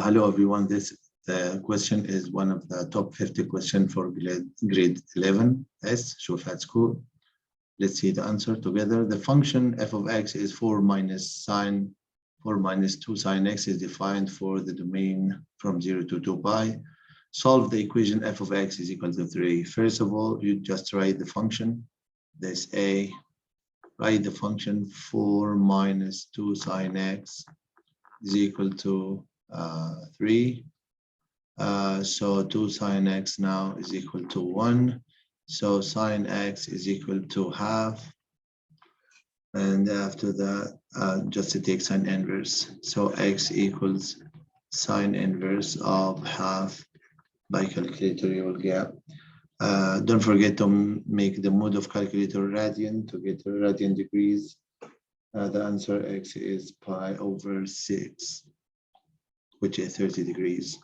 Hello everyone, this question is one of the top 50 questions for grade 11 S, شوف at school. Let's see the answer together. The function f of x is 4 minus 2 sine x is defined for the domain from 0 to 2 pi. Solve the equation f of x is equal to 3. First of all, you just write the function. This a, write the function 4 minus 2 sine x is equal to 3. So 2 sine x now is equal to 1. So sine x is equal to half. And after that, just to take sine inverse. So x equals sine inverse of half. By calculator, you will get. Don't forget to make the mode of calculator radian to get radian degrees. The answer x is pi over 6, which is 30 degrees.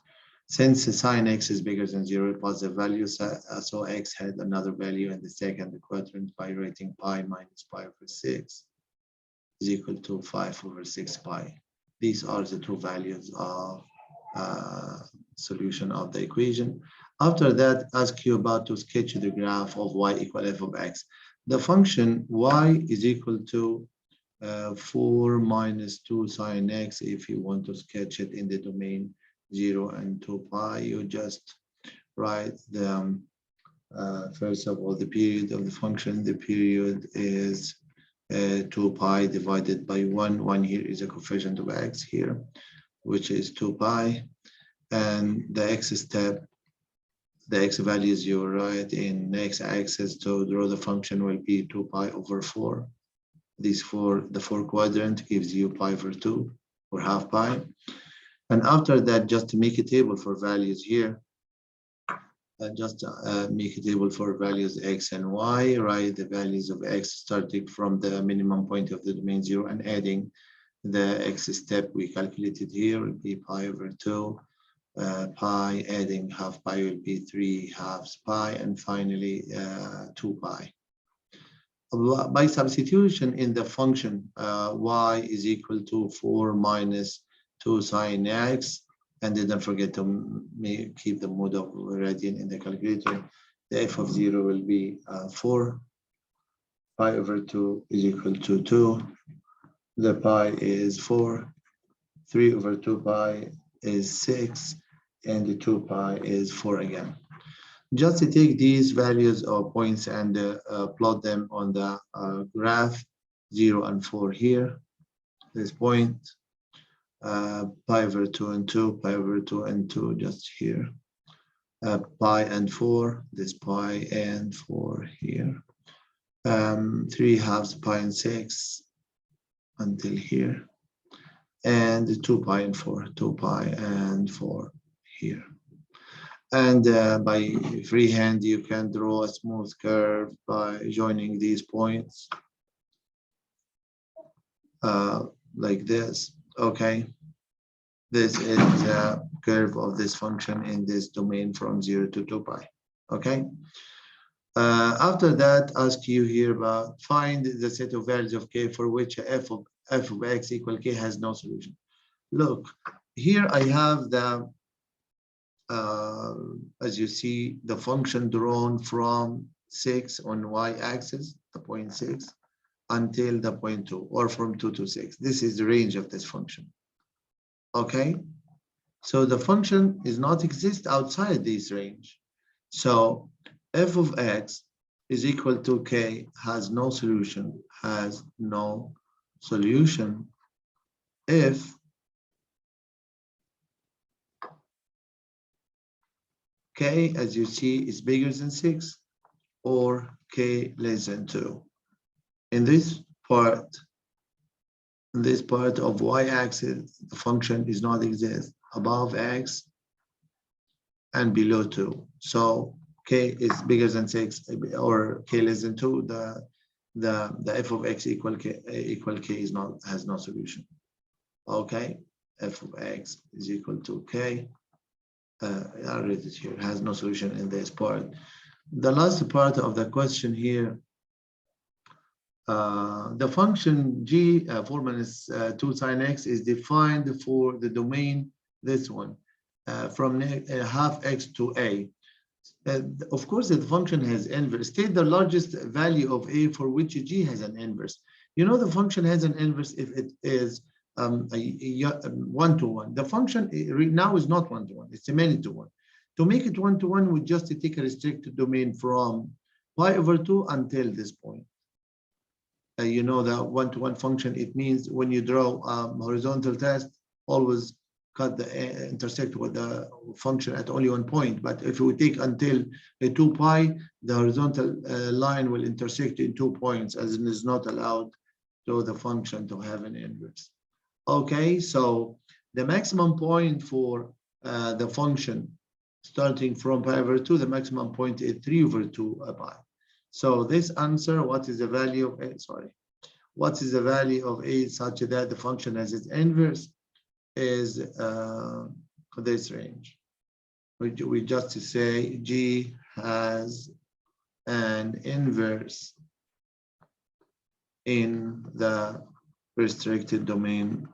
Since sine x is bigger than 0, positive value, so x had another value in the second quadrant by writing pi minus pi over 6 is equal to 5 over 6 pi. These are the true values of solution of the equation. After that, ask you about to sketch the graph of y equal f of x. The function y is equal to 4 minus 2 sine x. If you want to sketch it in the domain 0 and 2 pi, you just write the first of all the period of the function. The period is 2 pi divided by 1. 1 here is a coefficient of x here, which is 2 pi. And the x step, the x values you write in x-axis to draw the function will be 2 pi over 4. These the 4 quadrant gives you pi over 2 or half pi. And after that, just to make a table for values here, make a table for values x and y, write the values of x starting from the minimum point of the domain 0 and adding the x step we calculated here will be pi over 2. Pi, adding half pi will be 3 halves pi, and finally 2 pi. By substitution in the function, y is equal to 4 minus 2 sine x, and then don't forget to keep the mode of radian in the calculator. The f of 0 will be 4. Pi over 2 is equal to 2. The pi is 4. 3 over 2 pi is 6, and the 2 pi is 4 again. Just to take these values or points and plot them on the graph, 0 and 4 here, this point, pi over 2 and 2, pi over 2 and 2 just here, pi and 4, this pi and 4 here, 3 halves pi and 6 until here, and 2 pi and 4, 2 pi and 4 here. And by freehand, you can draw a smooth curve by joining these points like this. Okay, this is the curve of this function in this domain from 0 to 2 pi. Okay. After that, ask you here about find the set of values of k for which f of x equal k has no solution. Look, here I have the as you see, the function drawn from 6 on y-axis, the point 6, until the point 2, or from 2 to 6. This is the range of this function. Okay, so the function is not exist outside this range. So f of x is equal to k has no solution, if k, as you see, is bigger than 6 or k less than 2. In this part of y-axis, the function does not exist above x and below 2. So k is bigger than 6 or k less than 2. The f of x equal k has no solution. Okay, f of x is equal to k. I read it here, has no solution in this part. The last part of the question here, the function g 4 minus 2 sine x is defined for the domain this one, from half x to a. Of course, the function has inverse. State the largest value of a for which g has an inverse. You know the function has an inverse if it is one-to-one. The function now is not one-to-one, it's a many-to-one. To make it one-to-one, we just take a restricted domain from pi over 2 until this point. You know the one-to-one function, it means when you draw horizontal test, always cut the intersect with the function at only one point. But if we take until 2 pi, the horizontal line will intersect in 2 points, as it is not allowed to the function to have an inverse. Okay, so the maximum point for the function starting from pi over 2, the maximum point is 3 over 2 pi. So this answer, what is the value of a? Sorry, what is the value of a such that the function has its inverse is this range. We just say g has an inverse in the restricted domain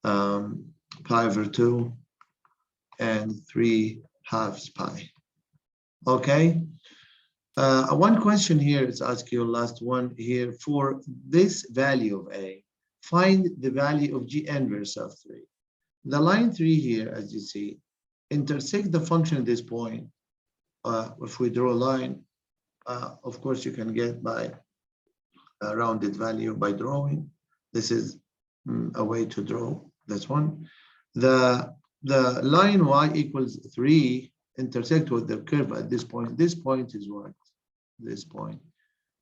pi over 2 and 3/2 pi. Okay. One question here is ask you, last one here, for this value of a, find the value of g inverse of 3. The line 3 here, as you see, intersect the function at this point. If we draw a line, of course you can get by a rounded value by drawing. This is a way to draw this one. The line y equals 3 intersect with the curve at this point. This point is what? This point.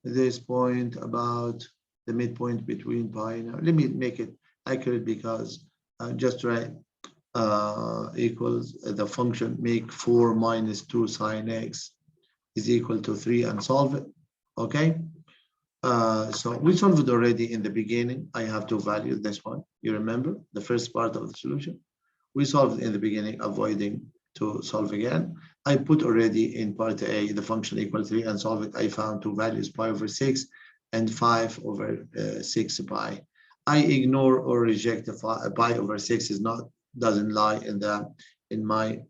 This point about the midpoint between pi. Now let me make it accurate because just write equals the function, make 4 minus 2 sine x is equal to 3 and solve it. Okay. So we solved it already in the beginning. I have two values, this one. You remember the first part of the solution? We solved in the beginning, avoiding to solve again. I put already in part A the function equal 3 and solve it. I found two values, pi over 6 and 5 over 6 pi. I ignore or reject the pi over 6 is not, doesn't lie in my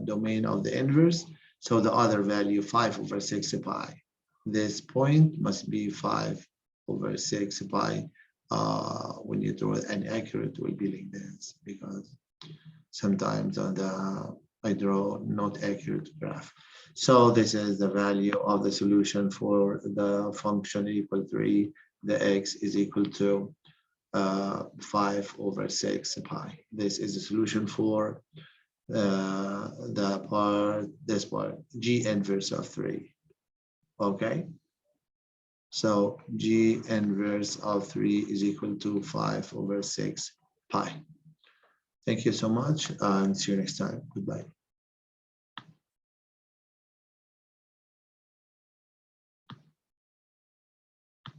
domain of the inverse. So the other value 5 over 6 pi. This point must be 5 over 6 pi. When you draw an accurate will be like this, because sometimes I draw not accurate graph. So this is the value of the solution for the function equal 3. The x is equal to 5 over 6 pi. This is the solution for the part, this part, g inverse of 3. Okay. So g inverse of 3 is equal to 5 over 6 pi. Thank you so much, and see you next time. Goodbye.